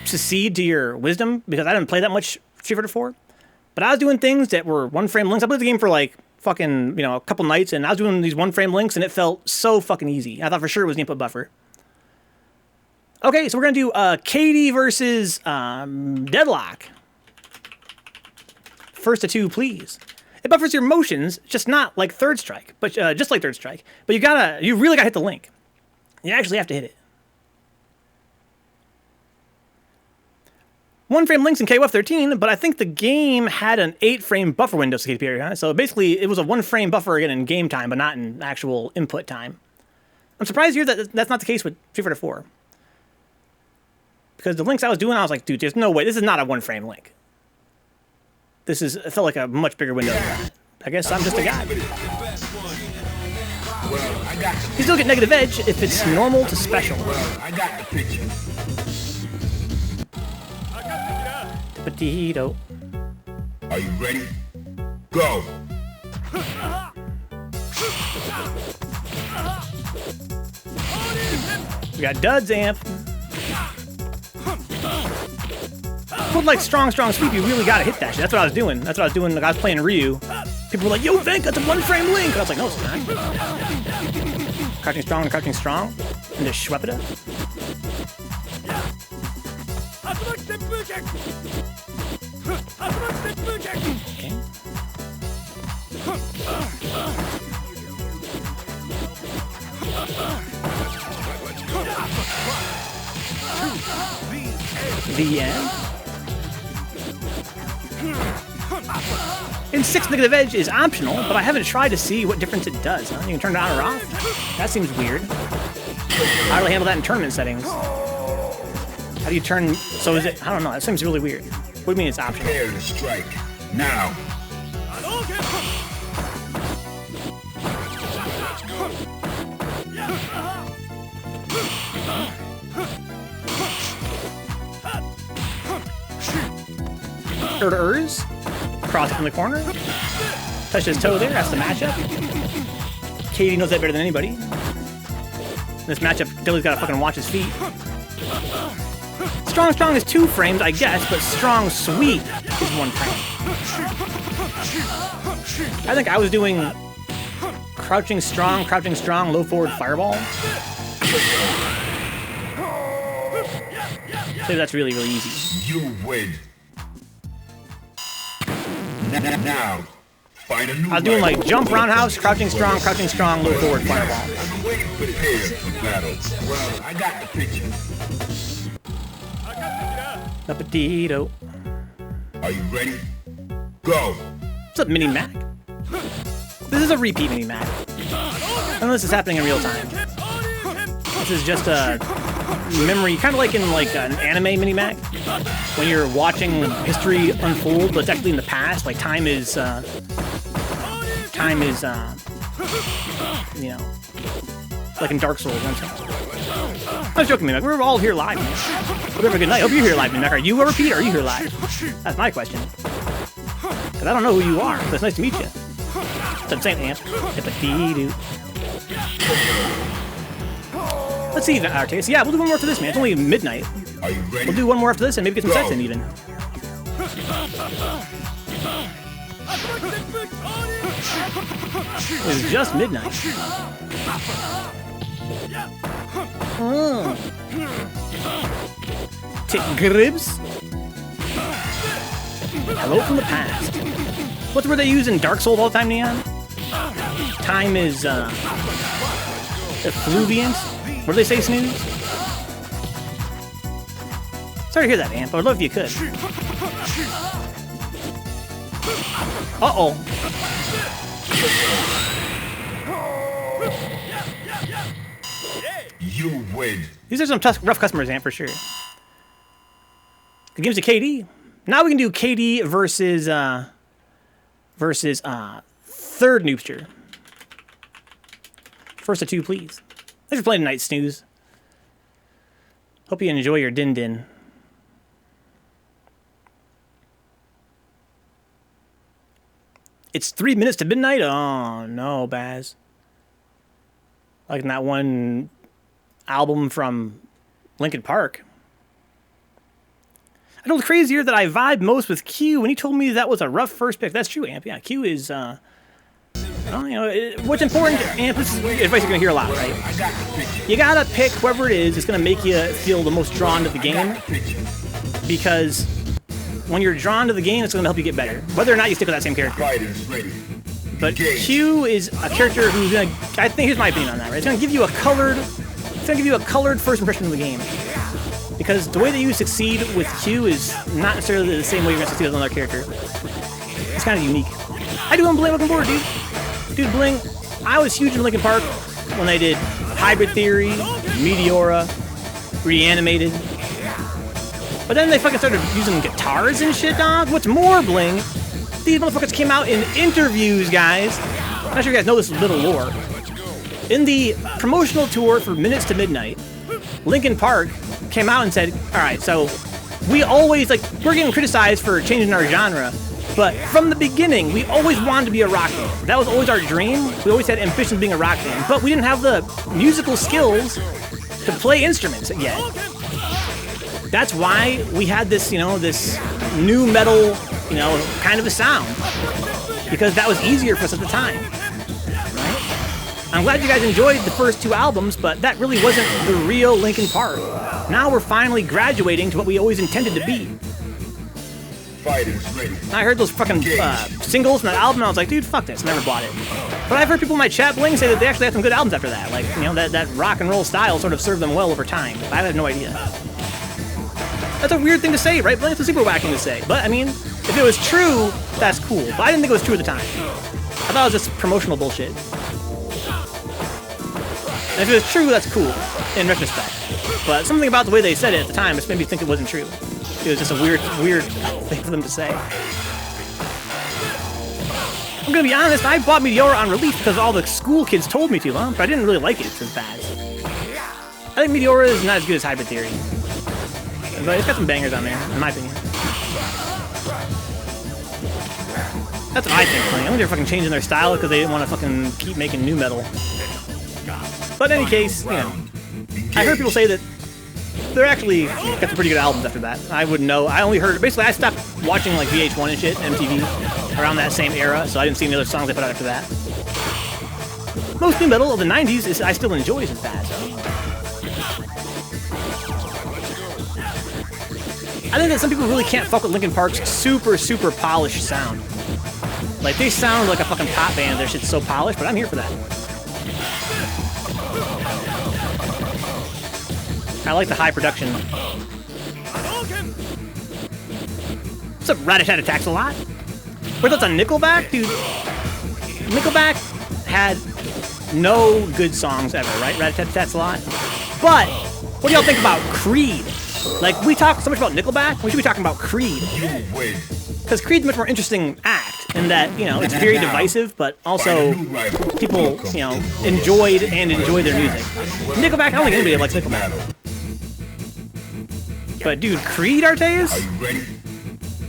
secede to your wisdom because I didn't play that much Street Fighter 4. But I was doing things that were 1-frame links. I played the game for like fucking, a couple nights, and I was doing these 1-frame links, and it felt so fucking easy. I thought for sure it was the input buffer. Okay, so we're gonna do KD versus Deadlock. First of 2, please. It buffers your motions, just not like Third Strike, but just like Third Strike. But you really gotta hit the link. You actually have to hit it. 1-frame links in KOF 13, but I think the game had an 8-frame buffer window to KD, huh? So basically, it was a 1-frame buffer again in game time, but not in actual input time. I'm surprised here that that's not the case with Street Fighter 4. Because the links I was doing, I was like, dude, there's no way. This is not a 1-frame link. It felt like a much bigger window than that. I guess I'm just a guy. You still get negative edge if it's normal to special. I got the picture. Potato. Are you ready? Go. We got duds amp. With like strong sweep, you really gotta hit that shit. That's what I was doing. Like I was playing Ryu. People were like, yo, Venk, that's a 1-frame link. I was like, no, it's not. Crouching strong, and just schwep it up. Okay. The end. And 6 negative edge is optional, but I haven't tried to see what difference it does. Huh? You can turn it on or off? That seems weird. How do I handle that in tournament settings? How do you turn... So is it... I don't know. That seems really weird. What do you mean it's optional? Prepare to strike. Now. Ers. Cross it from the corner. Touch his toe there. That's the matchup. KD knows that better than anybody. This matchup, Dilly's got to fucking watch his feet. Strong is 2 frames, I guess, but strong sweep is 1 frame. I think I was doing crouching strong, low forward fireball. So that's really, really easy. You win. Now, find a new I was doing like jump roundhouse, crouching strong, low forward fireball. I'm waiting prepared for battle. Well, I got the picture. The potato. Are you ready? Go. What's up, Mini Mac? This is a repeat Mini Mac. Unless it's happening in real time. This is just a memory, kind of like in like an anime Mini Mac. When you're watching history unfold, but it's actually in the past. Like time is, like in Dark Souls. You know what I'm saying? I was joking, Mini Mac. We're all here live, man. Hope you have a good night. Hope you're here live, Mini Mac. Are you a repeat or are you here live? That's my question. Because I don't know who you are, but it's nice to meet you. That's what I'm saying, amp. Hip-a-dee-doo. Let's see, Artayes. Yeah, we'll do one more after this, man. It's only midnight. Are you ready? We'll do one more after this and maybe get some sets in, even. It was just midnight. Tick gribs. Hello from the past. What's the word they use in Dark Souls all the time, Neon? Time is, effluviant? What do they say, Snooze? Sorry to hear that, Amp. I'd love if you could. Uh-oh. You win. These are some tough, rough customers, Amp, for sure. It gives you KD. Now we can do KD versus third noobster. First of two, please. Thanks for playing tonight, Snooze. Hope you enjoy your din-din. It's 3 minutes to midnight? Oh, no, Baz. Like in that one album from Linkin Park. I know the crazier that I vibe most with Q when he told me that was a rough first pick. That's true, Amp. Yeah, Q is, well, you know, what's important, Amp, this is advice you're going to hear a lot, right? You got to pick whoever it is that's going to make you feel the most drawn to the game. Because when you're drawn to the game, it's going to help you get better. Whether or not you stick with that same character. But Q is a character who's going to, I think, here's my opinion on that, right? It's going to give you a colored, first impression of the game. Because the way that you succeed with Q is not necessarily the same way you're going to succeed with another character. It's kind of unique. I do want Bling, looking forward, dude. Dude, Bling, I was huge in Linkin Park when they did Hybrid Theory, Meteora, Reanimated. But then they fucking started using guitars and shit, dog. What's more, Bling, these motherfuckers came out in interviews, guys. I'm not sure you guys know this little lore. In the promotional tour for Minutes to Midnight, Linkin Park came out and said, alright, so we always, like, we're getting criticized for changing our genre, but from the beginning, we always wanted to be a rock band. That was always our dream. We always had ambitions of being a rock band, but we didn't have the musical skills to play instruments yet. That's why we had this, you know, this new metal, you know, kind of a sound. Because that was easier for us at the time. Right? I'm glad you guys enjoyed the first two albums, but that really wasn't the real Linkin Park. Now we're finally graduating to what we always intended to be. I heard those fucking singles from that album, and I was like, dude, fuck this, never bought it. But I've heard people in my chat, Bling, say that they actually had some good albums after that. Like, you know, that rock and roll style sort of served them well over time. I have no idea. That's a weird thing to say, right? Bling? It's a super whack thing to say. But, I mean, if it was true, that's cool. But I didn't think it was true at the time. I thought it was just promotional bullshit. And if it was true, that's cool, in retrospect. But something about the way they said it at the time just made me think it wasn't true. It was just a weird thing for them to say. I'm gonna be honest, I bought Meteora on release because all the school kids told me to, huh? But I didn't really like it since that. I think Meteora is not as good as Hybrid Theory. But it's got some bangers on there, in my opinion. That's what I think. I think they're fucking changing their style because they didn't want to fucking keep making new metal. But in any case, you know, I heard people say that they're actually got some pretty good albums after that. I wouldn't know. I only heard, basically I stopped watching like VH1 and shit, MTV, around that same era, so I didn't see any other songs they put out after that. Most new metal of the 90s is, I still enjoy since that. I think that some people really can't fuck with Linkin Park's super, super polished sound. Like, they sound like a fucking pop band, their shit's so polished, but I'm here for that. I like the high production. What's up, Rat-a-tat Attacks a lot? Were those on Nickelback? Dude, Nickelback had no good songs ever, right? Rat-a-tat Attacks a lot. But, what do y'all think about Creed? Like, we talk so much about Nickelback, we should be talking about Creed. Because Creed's a much more interesting act, in that, you know, it's very divisive, but also people, you know, enjoy their music. Nickelback, I don't think anybody likes Nickelback. But dude, Creed, Artayes?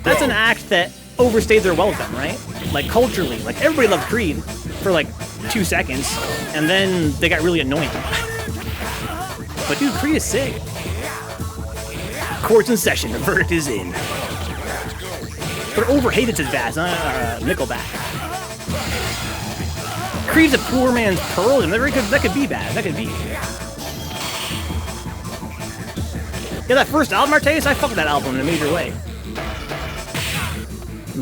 That's an act that overstayed their welcome, right? Like, culturally. Like, everybody loved Creed. for like 2 seconds, and then they got really annoying. But dude, Creed is sick. Chords in session, the verdict is in. They're overhated to Vaz, Nickelback. Creed's a poor man's Pearl, and that could be bad. That could be. Yeah, that first album, Artayes, I fucked with that album in a major way.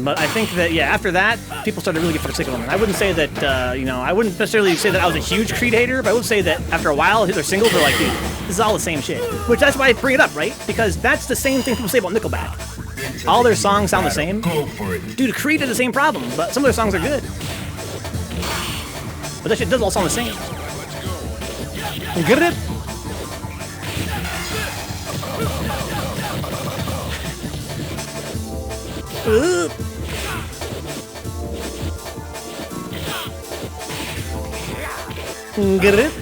But I think that, yeah, after that, people started to really get fucking sick of them. And I wouldn't say that, you know, I wouldn't necessarily say that I was a huge Creed hater, but I would say that after a while, their singles were like, dude, this is all the same shit. Which, that's why I bring it up, right? Because that's the same thing people say about Nickelback. All their songs sound the same. Dude, Creed had the same problem, but some of their songs are good. But that shit does all sound the same. Get it? Get it?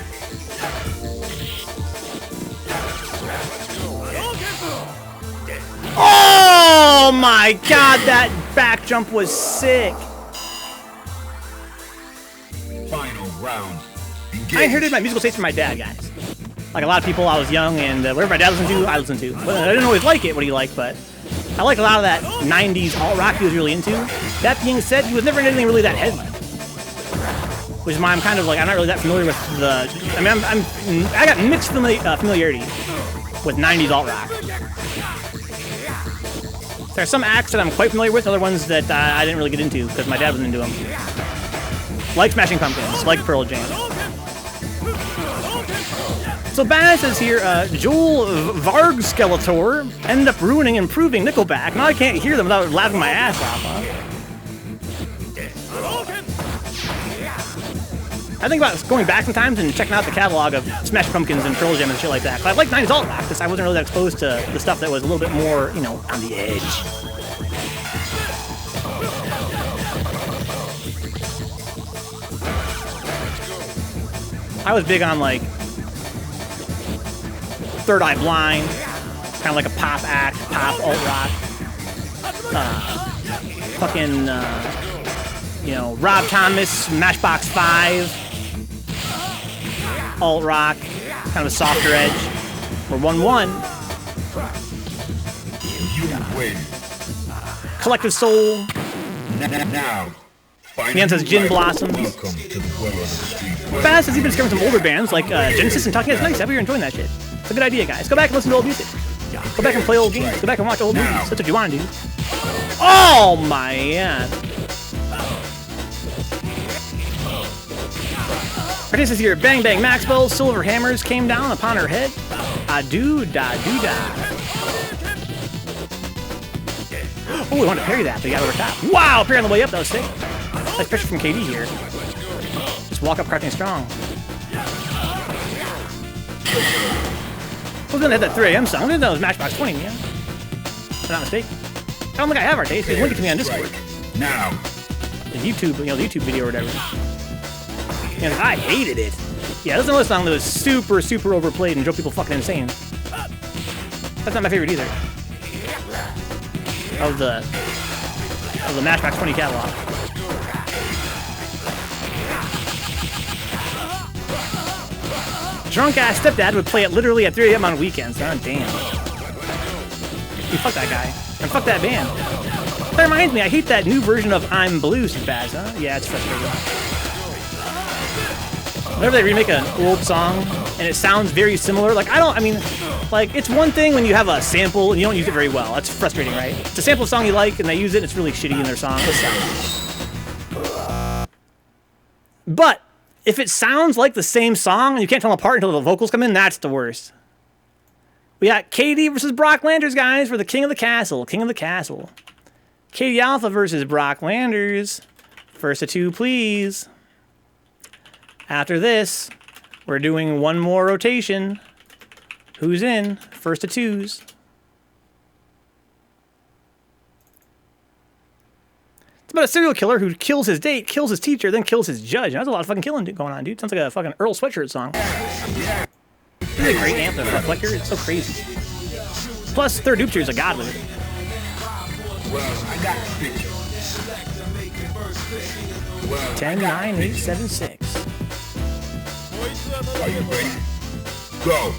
Oh my god, that back jump was sick. Final round. I inherited my musical taste from my dad, guys. Like a lot of people, I was young, and whatever my dad listened to, I listened to. But I didn't always like it, what he liked, but I like a lot of that 90s alt-rock he was really into. That being said, he was never into anything really that heavy. Which is why I'm kind of like, I'm not really that familiar with the... I mean, I got mixed familiarity with 90s alt-rock. There are some acts that I'm quite familiar with, other ones that I didn't really get into, because my dad wasn't into them. Like Smashing Pumpkins, like Pearl Jam. So Baz says here, Joel Varg-Skeletor ended up ruining and improving Nickelback. Now I can't hear them without laughing my ass off, huh? I think about going back sometimes and checking out the catalog of Smashing Pumpkins and Pearl Jam and shit like that. But I like 90s alt rock because I wasn't really that exposed to the stuff that was a little bit more, you know, on the edge. I was big on like Third Eye Blind, kind of like a pop act, pop alt rock. You know, Rob Thomas, Matchbox 5. Alt rock, kind of a softer edge. Or 1-1. Collective Soul. Now, the end says Gin Blossoms. Baz says he's been discovering some older bands like Genesis and Talking Heads. Nice, I hope you're enjoying that shit. It's a good idea, guys. Go back and listen to old music. Go back and play old games. Go back and watch old movies. That's what you want to do. Oh my god. This is here. Bang Bang Maxwell's silver hammers came down upon her head. A-do-da-do-da. Oh, we wanted to parry that, but he got over top. Wow, parry on the way up. That was sick. Nice picture from KD here. Just walk up crouching strong. Who's gonna hit that 3 AM song? I didn't know it was Matchbox 20, man. If I'm not mistaken. I don't think I have Artayes. Link it to me on Discord. Now. The YouTube, you know, the YouTube video or whatever. And I hated it. Yeah, that's another song that was super, super overplayed and drove people fucking insane. That's not my favorite either. Of the Matchbox 20 catalog. Drunk ass stepdad would play it literally at 3 AM on weekends. Oh, damn. Dude, fuck that guy. And fuck that band. That reminds me, I hate that new version of I'm Blue, says Baz, huh? Yeah, it's frustrating. Whenever they remake an old song and it sounds very similar, like like it's one thing when you have a sample and you don't use it very well. That's frustrating, right? It's a sample of a song you like and they use it, it's really shitty in their song. But if it sounds like the same song and you can't tell them apart until the vocals come in, that's the worst. We got KD versus Brocklanders, guys, for the King of the Castle. King of the Castle. KD Alpha versus Brocklanders. First of 2, please. After this, we're doing one more rotation. Who's in? First of 2s. It's about a serial killer who kills his date, kills his teacher, then kills his judge. That's a lot of fucking killing going on, dude. Sounds like a fucking Earl Sweatshirt song. This is a great anthem for Flicker. It's so crazy. Plus, Third Dupture is a god with it. Well, I got the picture. Well, 10, 9, 8, 7, 6. are you ready? Go.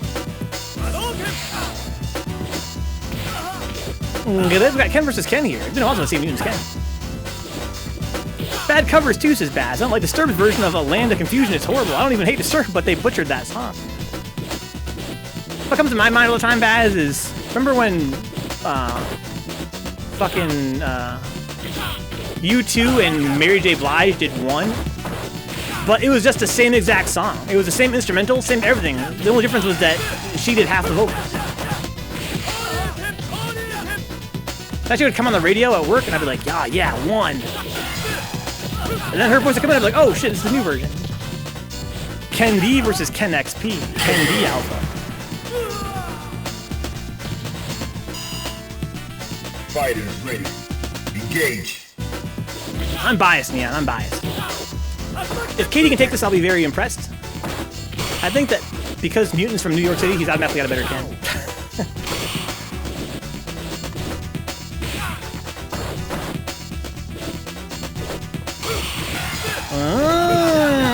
We got Ken versus Ken here. It's been awesome to see Mutants Ken. Bad covers too, says Baz. I don't like Disturbed's version of A Land of Confusion. It's horrible. I don't even hate Disturbed, but they butchered that song. What comes to my mind all the time, Baz, is remember when fucking U2 and Mary J. Blige did One? But it was just the same exact song. It was the same instrumental, same everything. The only difference was that she did half the vocals. That she would come on the radio at work and I'd be like, yeah, One. And then her voice would come in and I'd be like, oh shit, this is the new version. Ken D versus Ken XP. Ken D Alpha. Fighters ready. Engage. I'm biased, Neon. I'm biased. If Katie can take this, I'll be very impressed. I think that because Mutant's from New York City, he's automatically got a better Ken.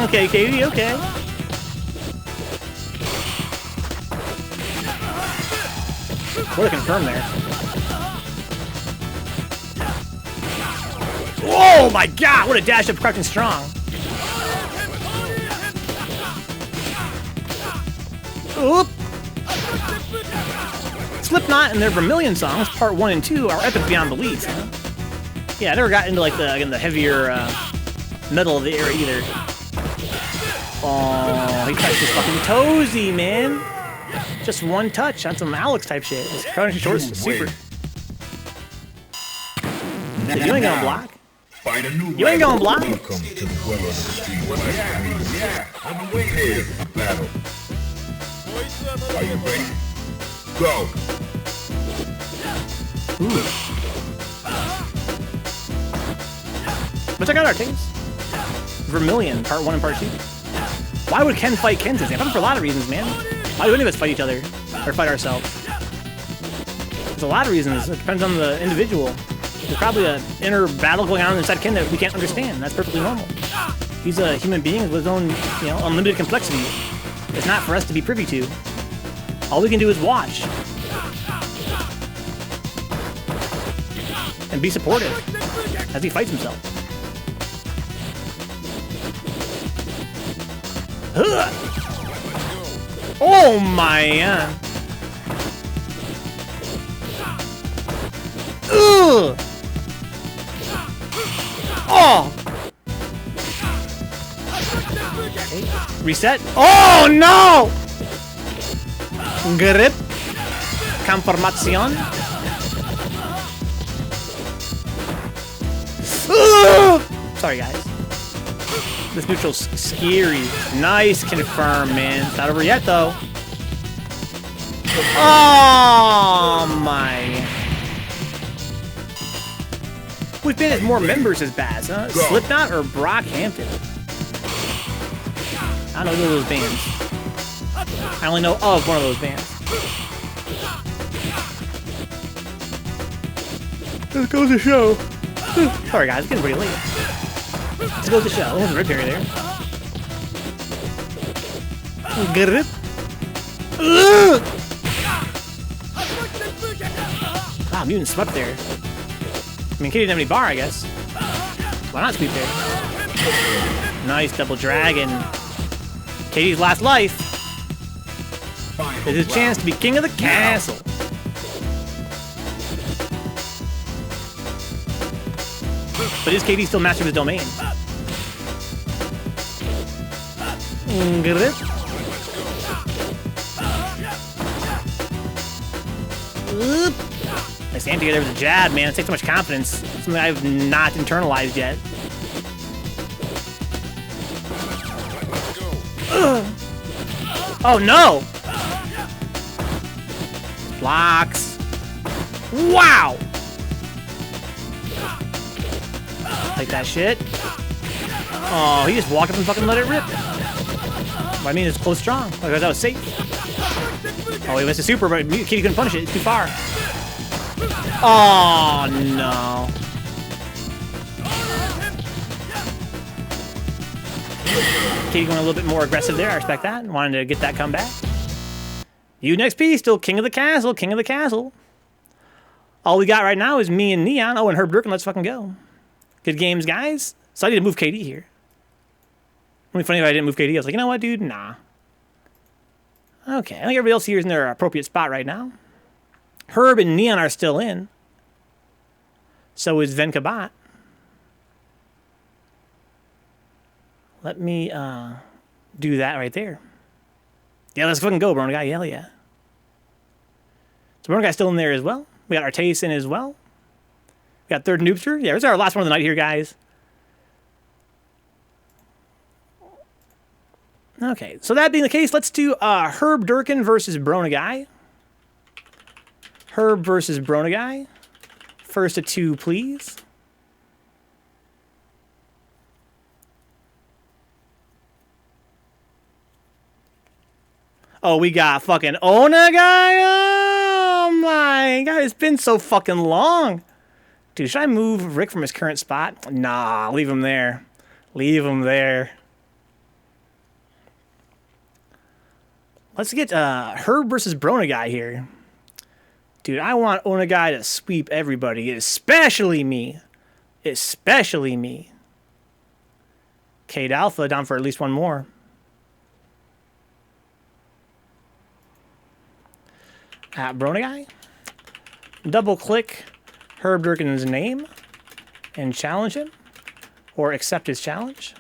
Okay, Katie, okay. What a confirm there. Oh my god, what a dash up crouching strong. Oop. Slipknot and their Vermilion songs, part 1 and 2, are epic beyond belief. Huh? Yeah, I never got into like the heavier metal of the era either. Oh, he touched his fucking toesy, man. Just one touch on some Alex type shit. It's crouching short, super. You ain't gonna block. Find a new You ain't gonna block. Welcome to the world of the street. Yeah, I've been waiting here for battle. Are you ready? Go. Ooh. But check out Artayes. Vermilion, part 1 and part 2. Why would Ken fight Ken today? Probably for a lot of reasons, man. Why do any of us fight each other? Or fight ourselves? There's a lot of reasons. It depends on the individual. There's probably an inner battle going on inside Ken that we can't understand. That's perfectly normal. He's a human being with his own, unlimited complexity. It's not for us to be privy to. All we can do is watch. And be supportive as he fights himself. Oh my! Ugh! Oh! Okay. Reset. Oh no! Grip. Conformación. Sorry, guys. This neutral's scary. Nice confirm, man. It's not over yet, though. Oh, my. Which band has more members as Baz, huh? Slipknot or Brockhampton? I don't know those bands. I only know of one of those bands. This goes to show. Sorry, guys. It's getting pretty late. Let's go to the show. There's a rip area there. Grip. Ah, Mutant swept there. I mean, Katie didn't have any bar, I guess. Why not sweep there? Nice double dragon. Katie's last life. It's his chance to be king of the castle. But is Katie still mastering the domain? Grip. Oop. Nice anti-air there with a jab, man. It takes so much confidence. Something I've not internalized yet. Oh no! Blocks. Wow! Like that shit. Oh, he just walked up and fucking let it rip. Well, I mean, it's close strong. Because that was safe. Oh, he missed a super, but Kitty couldn't punish it. It's too far. Oh, no. Fightcade going a little bit more aggressive there. I respect that. Wanted to get that comeback. Mutant XP still king of the castle, king of the castle. All we got right now is me and Neon. Oh, and herbderken. Let's fucking go. Good games, guys. So I need to move KD here. It'd be funny if I didn't move KD. I was like, you know what, dude? Nah. Okay, I think everybody else here is in their appropriate spot right now. Herb and Neon are still in. So is Vencabot. Let me do that right there. Yeah, let's fucking go, BROnagai. Hell yeah. So BROnagai's still in there as well. We got Artayes in as well. We got third noobster. Yeah, this is our last one of the night here, guys. Okay, so that being the case, let's do herbderken versus BROnagai. Herb versus BROnagai. First of 2, please. Oh, we got fucking Onagai. Oh my god, it's been so fucking long. Dude, should I move Rick from his current spot? Nah, leave him there. Leave him there. Let's get Herb versus BROnagai here. Dude, I want Onagai to sweep everybody, especially me. Especially me. Cade Alpha down for at least one more. At BROnagai. Double click herbderken's name and challenge him. Or accept his challenge.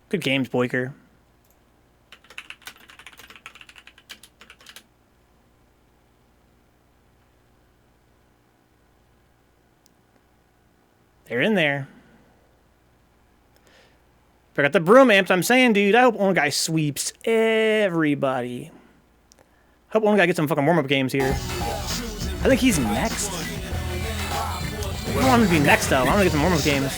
Good games, boiker. They're in there. Forgot the broom amps. I'm saying, dude, I hope Onagai sweeps everybody. Hope Onagai gets some fucking warm-up games here. I think he's next. I don't want him to be next, though. I want to get some warm-up games.